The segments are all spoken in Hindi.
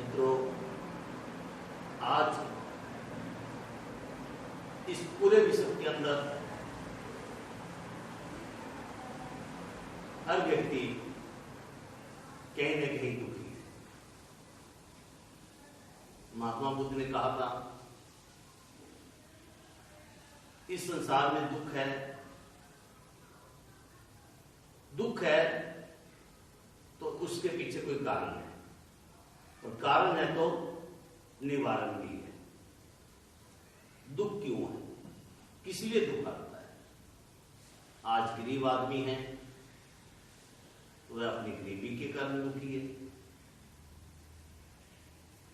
मित्रों, आज इस पूरे विश्व के अंदर हर व्यक्ति कहीं न कहीं दुखी है। महात्मा बुद्ध ने कहा था, इस संसार में दुख है तो उसके पीछे कोई कारण है, और कारण है तो निवारण भी है। दुख क्यों है, किस लिए दुख आता है? आज गरीब आदमी है, वह अपनी गरीबी के कारण दुखी है।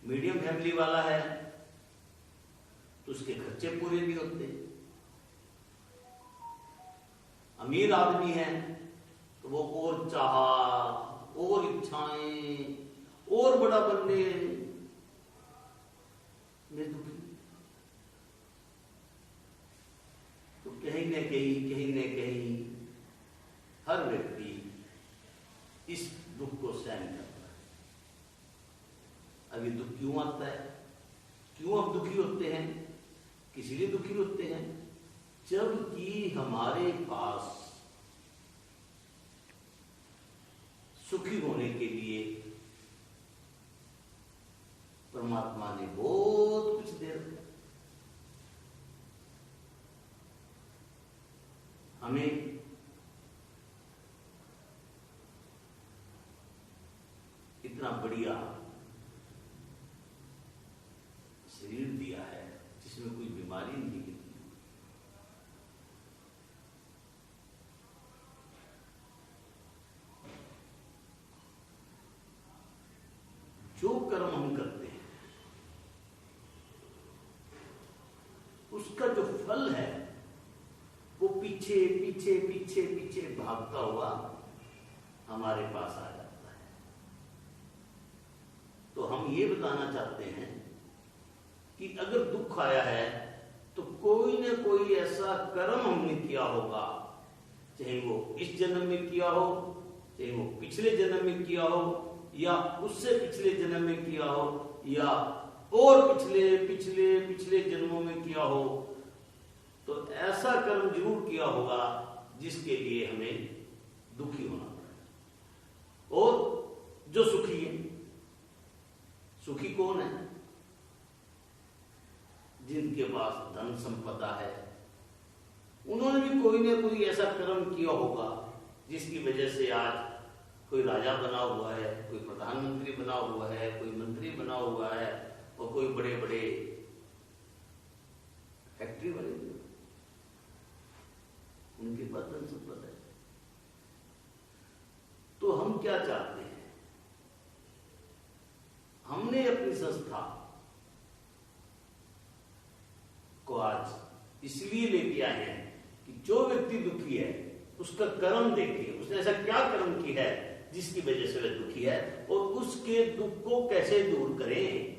मीडियम फैमिली वाला है तो उसके खर्चे पूरे नहीं होते। अमीर आदमी है तो वो और चाह, और इच्छाएं, और बड़ा बनने में दुखी। तो कहीं न कहीं हर व्यक्ति इस दुख को सहन करता है। अभी दुख क्यों आता है, क्यों हम दुखी होते हैं, किस लिए दुखी होते हैं? जबकि हमारे पास सुखी होने के लिए परमात्मा ने बहुत कुछ दे रखा। हमें इतना बढ़िया शरीर दिया है जिसमें कोई बीमारी नहीं है। जो कर्म हम करते हैं उसका जो फल है वो पीछे पीछे पीछे पीछे भागता हुआ हमारे पास आ जाता है। तो हम ये बताना चाहते हैं कि अगर दुख आया है तो कोई न कोई ऐसा कर्म हमने किया होगा, चाहे वो इस जन्म में किया हो, चाहे वो पिछले जन्म में किया हो, या उससे पिछले जन्म में किया हो, या और पिछले पिछले पिछले जन्मों में किया हो। तो ऐसा कर्म जरूर किया होगा जिसके लिए हमें दुखी होना पड़ा। और जो सुखी है, सुखी कौन है? जिनके पास धन संपदा है, उन्होंने भी कोई ना कोई ऐसा कर्म किया होगा जिसकी वजह से आज कोई राजा बना हुआ है, कोई प्रधानमंत्री बना हुआ है, कोई मंत्री बना हुआ है, और कोई बड़े बड़े फैक्ट्री वाले भी, उनके पास धन संपदा है। तो हम क्या चाहते हैं? हमने अपनी संस्था को आज इसलिए लेके आए हैं कि जो व्यक्ति दुखी है उसका कर्म देखिए, उसने ऐसा क्या कर्म किया है जिसकी वजह से वह दुखी है, और उसके दुख को कैसे दूर करें।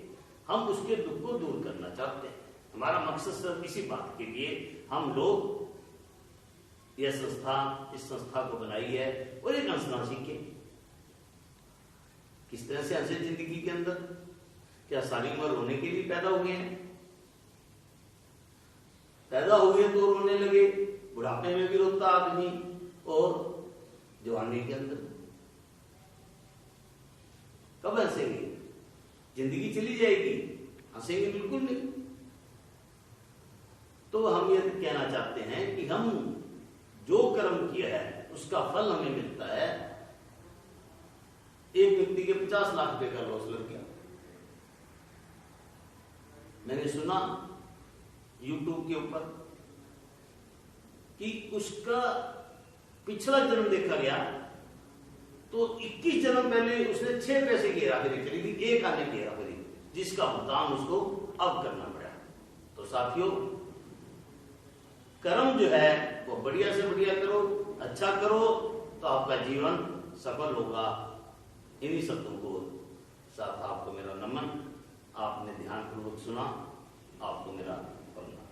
हम उसके दुख को दूर करना चाहते हैं। हमारा मकसद सिर्फ इसी बात के लिए हम लोग यह संस्था, इस संस्था को बनाई है, और एक हंसना सीखे। किस तरह से हंसे जिंदगी के अंदर? क्या सारी उम्र रोने के लिए पैदा हुए हैं? पैदा हुए तो रोने लगे, बुढ़ापे में भी रोता आदमी, और जवानी के अंदर कब हंसेंगे? जिंदगी चली जाएगी, हंसेंगे बिल्कुल नहीं। तो हम ये कहना चाहते हैं कि हम जो कर्म किया है उसका फल हमें मिलता है। एक व्यक्ति के 50 लाख रुपए का लॉस लग गया। मैंने सुना YouTube के ऊपर कि उसका पिछला जन्म देखा गया तो 21 जन्म पहले उसने 6 पैसे की हेराफेरी करी थी, 1 आने की हेराफेरी, जिसका भुगतान उसको अब करना पड़ा। तो साथियों, कर्म जो है वो बढ़िया से बढ़िया करो, अच्छा करो, तो आपका जीवन सफल होगा। इन्हीं शब्दों को साथ आपको मेरा नमन। आपने ध्यानपूर्वक सुना, आपको मेरा प्रणाम।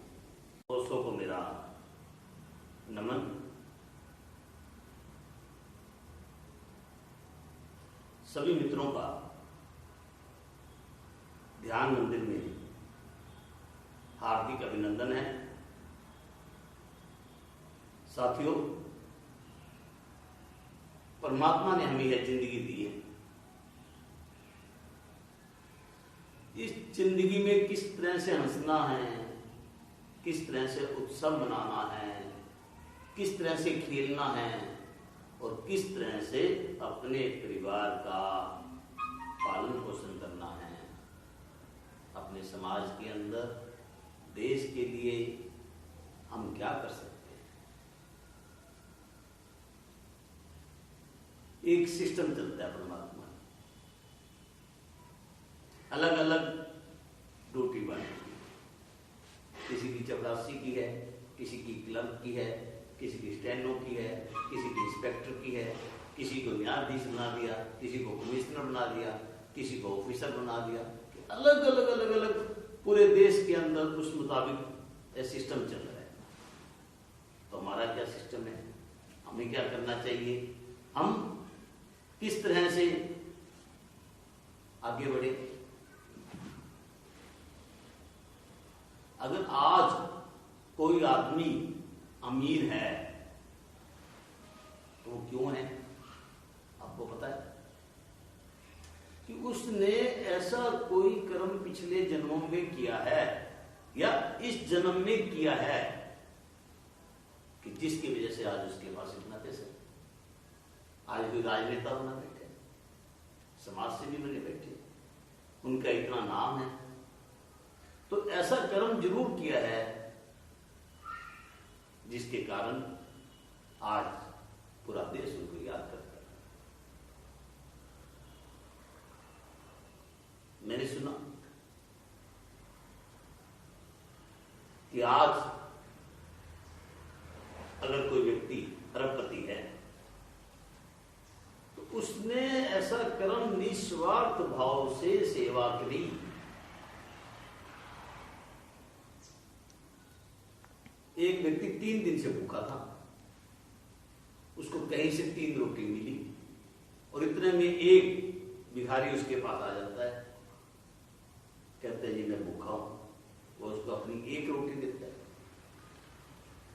दोस्तों को मेरा नमन। सभी मित्रों का ध्यान मंदिर में हार्दिक अभिनंदन है। साथियों, परमात्मा ने हमें यह जिंदगी दी है। इस जिंदगी में किस तरह से हंसना है, किस तरह से उत्सव मनाना है, किस तरह से खेलना है और किस तरह से अपने परिवार का पालन पोषण करना है, अपने समाज के अंदर, देश के लिए हम क्या कर सकते हैं। एक सिस्टम चलता है परमात्मा, अलग अलग ड्यूटी बांटी, किसी की चपरासी की है, किसी की क्लर्क की है, किसी की स्टेनो की है, किसी की इंस्पेक्टर की है, किसी को न्यायाधीश बना दिया, किसी को कमिश्नर बना दिया, किसी को ऑफिसर बना दिया। अलग अलग अलग अलग पूरे देश के अंदर उस मुताबिक सिस्टम चल रहा है। तो हमारा क्या सिस्टम है, हमें क्या करना चाहिए, हम किस तरह से आगे बढ़े। अगर आज कोई आदमी अमीर है तो वो क्यों है, आपको पता है कि उसने ऐसा कोई कर्म पिछले जन्मों में किया है या इस जन्म में किया है कि जिसकी वजह से आज उसके पास इतना पैसा। आज कोई राजनेता बना बैठे, समाज से भी बने बैठे, उनका इतना नाम है, तो ऐसा कर्म जरूर किया है जिसके कारण आज पूरा देश उनको याद करता है। मैंने सुना कि आज अगर कोई व्यक्ति अरबपति है तो उसने ऐसा कर्म निस्वार्थ भाव से सेवा करी, एक व्यक्ति 3 दिन से भूखा था, उसको कहीं से 3 रोटी मिली और इतने में एक भिखारी उसके पास आ जाता है, कहते हैं जी मैं भूखा हूं, वो उसको अपनी 1 रोटी देता है,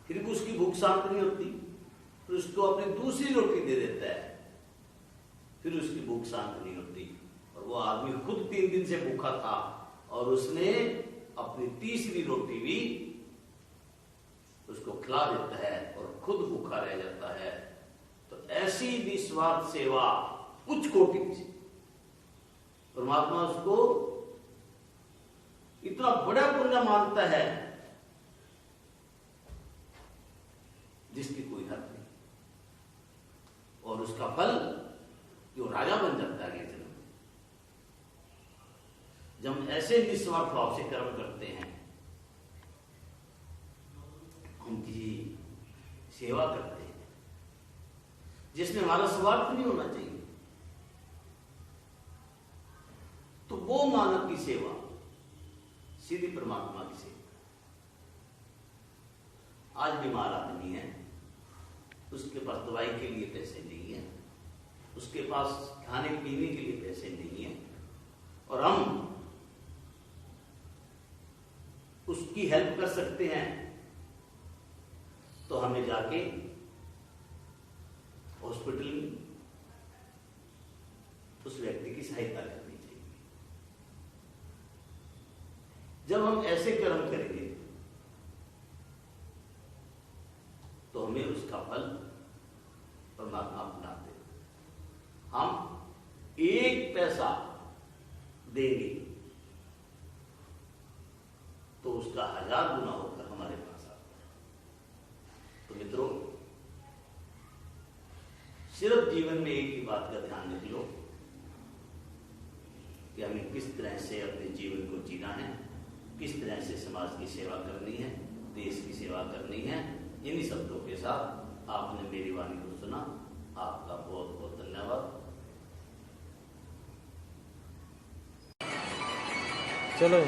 फिर भी उसकी भूख शांत नहीं होती, फिर उसको अपनी दूसरी रोटी दे देता है, फिर उसकी भूख शांत नहीं होती और वो आदमी खुद 3 दिन से भूखा था और उसने अपनी तीसरी रोटी भी उसको खिला देता है और खुद भूखा रह जाता है। तो ऐसी निस्वार्थ सेवा उच्च कोटि की, परमात्मा उसको इतना बड़ा पुण्य मानता है जिसकी कोई हद नहीं, और उसका फल जो राजा बन जाता है जन्म। जब हम ऐसे निस्वार्थ भाव से कर्म करते हैं, हम किसी सेवा करते हैं जिसमें हमारा स्वार्थ नहीं होना चाहिए, तो वो मानव की सेवा सीधी परमात्मा की सेवा। आज बीमार आदमी है, उसके पास दवाई के लिए पैसे नहीं है, उसके पास खाने पीने के लिए पैसे नहीं है, और हम उसकी हेल्प कर सकते हैं, तो हमें जाके हॉस्पिटल में उस व्यक्ति की सहायता करनी चाहिए। जब हम ऐसे कर्म करेंगे तो हमें उसका फल परमात्मा अपना दे। हम 1 पैसा देंगे तो उसका 1000 गुना होकर हमारे पास आता है। तो मित्रों, सिर्फ जीवन में एक ही बात का ध्यान रख लो कि हमें किस तरह से अपने जीवन को जीना है, किस तरह से समाज की सेवा करनी है, देश की सेवा करनी है। इन्हीं शब्दों के साथ आपने मेरी वाणी को सुना, आपका बहुत बहुत धन्यवाद। चलो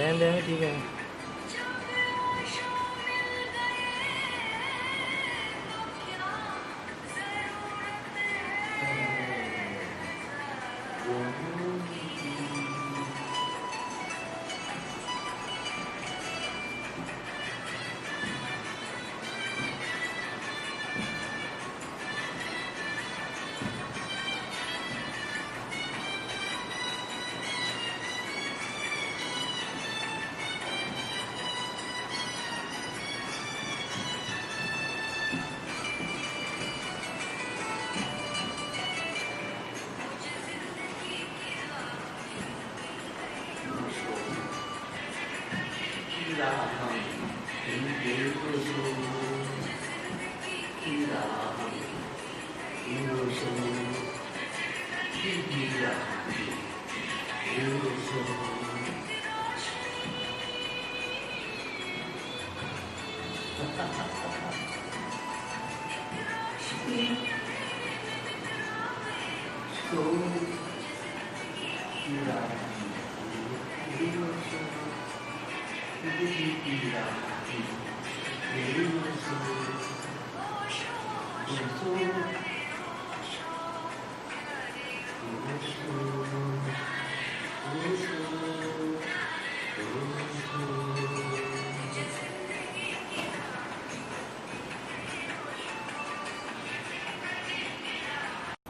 रहने देंगे, ठीक है।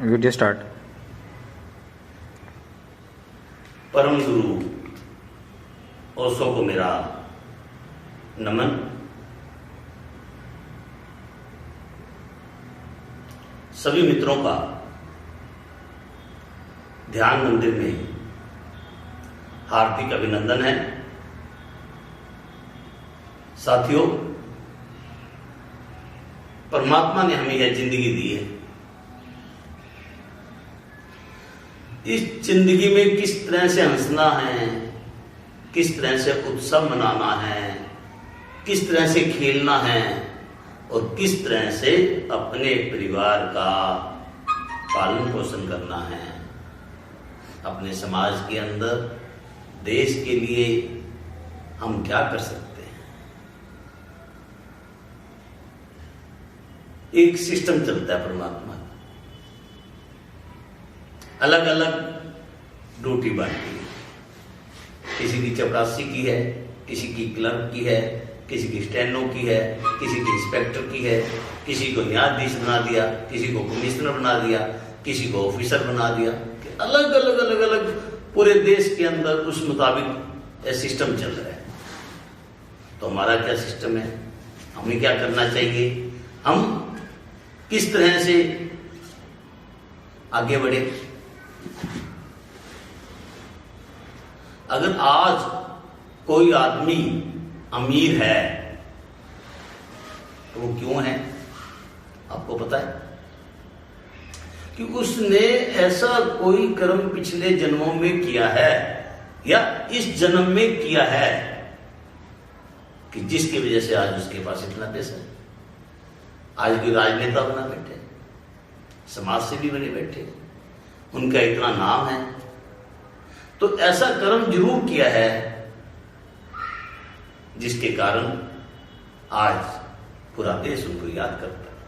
Video start. परम गुरु ओशो को मेरा नमन। सभी मित्रों का ध्यान मंदिर में हार्दिक अभिनंदन है। साथियों, परमात्मा ने हमें यह जिंदगी दी है। इस जिंदगी में किस तरह से हंसना है, किस तरह से उत्सव मनाना है, किस तरह से खेलना है और किस तरह से अपने परिवार का पालन पोषण करना है, अपने समाज के अंदर देश के लिए हम क्या कर सकते हैं। एक सिस्टम चलता है परमात्मा का, अलग अलग ड्यूटी बांटी है। किसी की चपरासी की है, किसी की क्लर्क की है, किसी की स्टेनो की है, किसी की इंस्पेक्टर की है, किसी को न्यायाधीश बना दिया, किसी को कमिश्नर बना दिया, किसी को ऑफिसर बना दिया। अलग अलग अलग अलग पूरे देश के अंदर उस मुताबिक यह सिस्टम चल रहा है। तो हमारा क्या सिस्टम है, हमें क्या करना चाहिए, हम किस तरह से आगे बढ़े। अगर आज कोई आदमी अमीर है तो वो क्यों है, आपको पता है? कि उसने ऐसा कोई कर्म पिछले जन्मों में किया है या इस जन्म में किया है कि जिसकी वजह से आज उसके पास इतना पैसा है। आज कोई राजनेता बना बैठे, समाज सेवी बने बैठे, उनका इतना नाम है, तो ऐसा कर्म जरूर किया है जिसके कारण आज पूरा देश उनको याद करता है।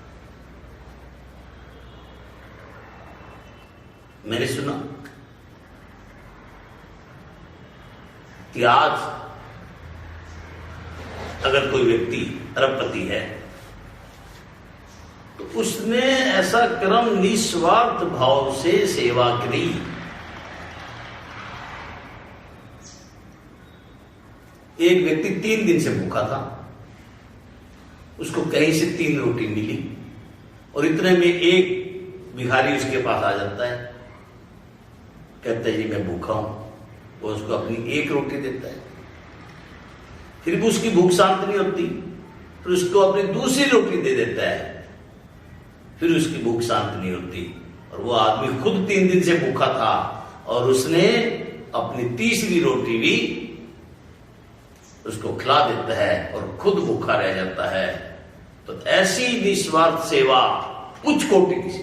मैंने सुना कि आज अगर कोई व्यक्ति अरबपति है तो उसने ऐसा कर्म निस्वार्थ भाव से सेवा करी। एक व्यक्ति 3 दिन से भूखा था, उसको कहीं से 3 रोटी मिली और इतने में एक भिखारी उसके पास आ जाता है, कहता है जी मैं भूखा हूं। वो उसको अपनी 1 रोटी देता है, फिर भी उसकी भूख शांत नहीं होती, फिर उसको अपनी दूसरी रोटी दे देता है, फिर उसकी भूख शांत नहीं होती। और वो आदमी खुद 3 दिन से भूखा था और उसने अपनी तीसरी रोटी भी उसको खिला देता है और खुद भूखा रह जाता है। तो ऐसी निस्वार्थ सेवा उच्च कोटि की,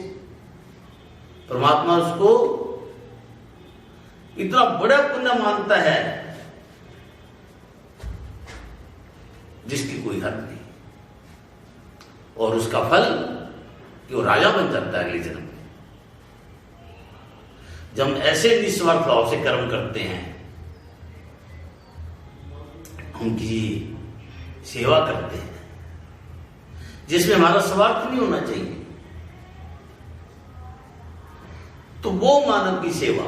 परमात्मा उसको इतना बड़ा पुण्य मानता है जिसकी कोई हद नहीं, और उसका फल कि वो राजा बन जाता है अगले जन्म में। जब हम ऐसे निस्वार्थ भाव से कर्म करते हैं, उनकी सेवा करते हैं जिसमें हमारा स्वार्थ नहीं होना चाहिए, तो वो मानव की सेवा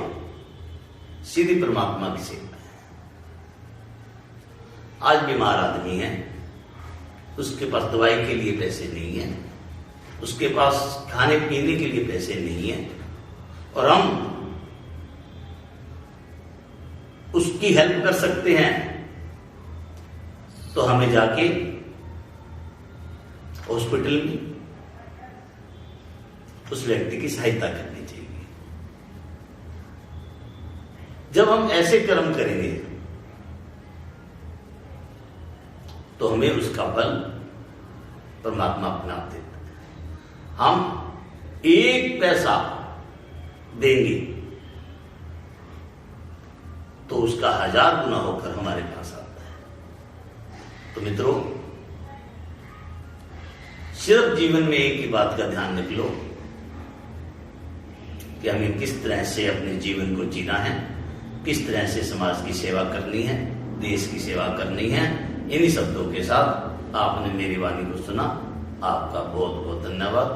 सीधी परमात्मा की सेवा है। आज बीमार आदमी है, उसके पास दवाई के लिए पैसे नहीं है, उसके पास खाने पीने के लिए पैसे नहीं है, और हम उसकी हेल्प कर सकते हैं, तो हमें जाके हॉस्पिटल में उस व्यक्ति की सहायता करनी चाहिए। जब हम ऐसे कर्म करेंगे तो हमें उसका फल परमात्मा अपना आप देता है। हम 1 पैसा देंगे तो उसका 1000 गुना होकर हमारे पास आता है। तो मित्रों, सिर्फ जीवन में एक ही बात का ध्यान रख लो कि हमें किस तरह से अपने जीवन को जीना है, किस तरह से समाज की सेवा करनी है, देश की सेवा करनी है। इन्हीं शब्दों के साथ आपने मेरी वाणी को सुना। आपका बहुत बहुत धन्यवाद।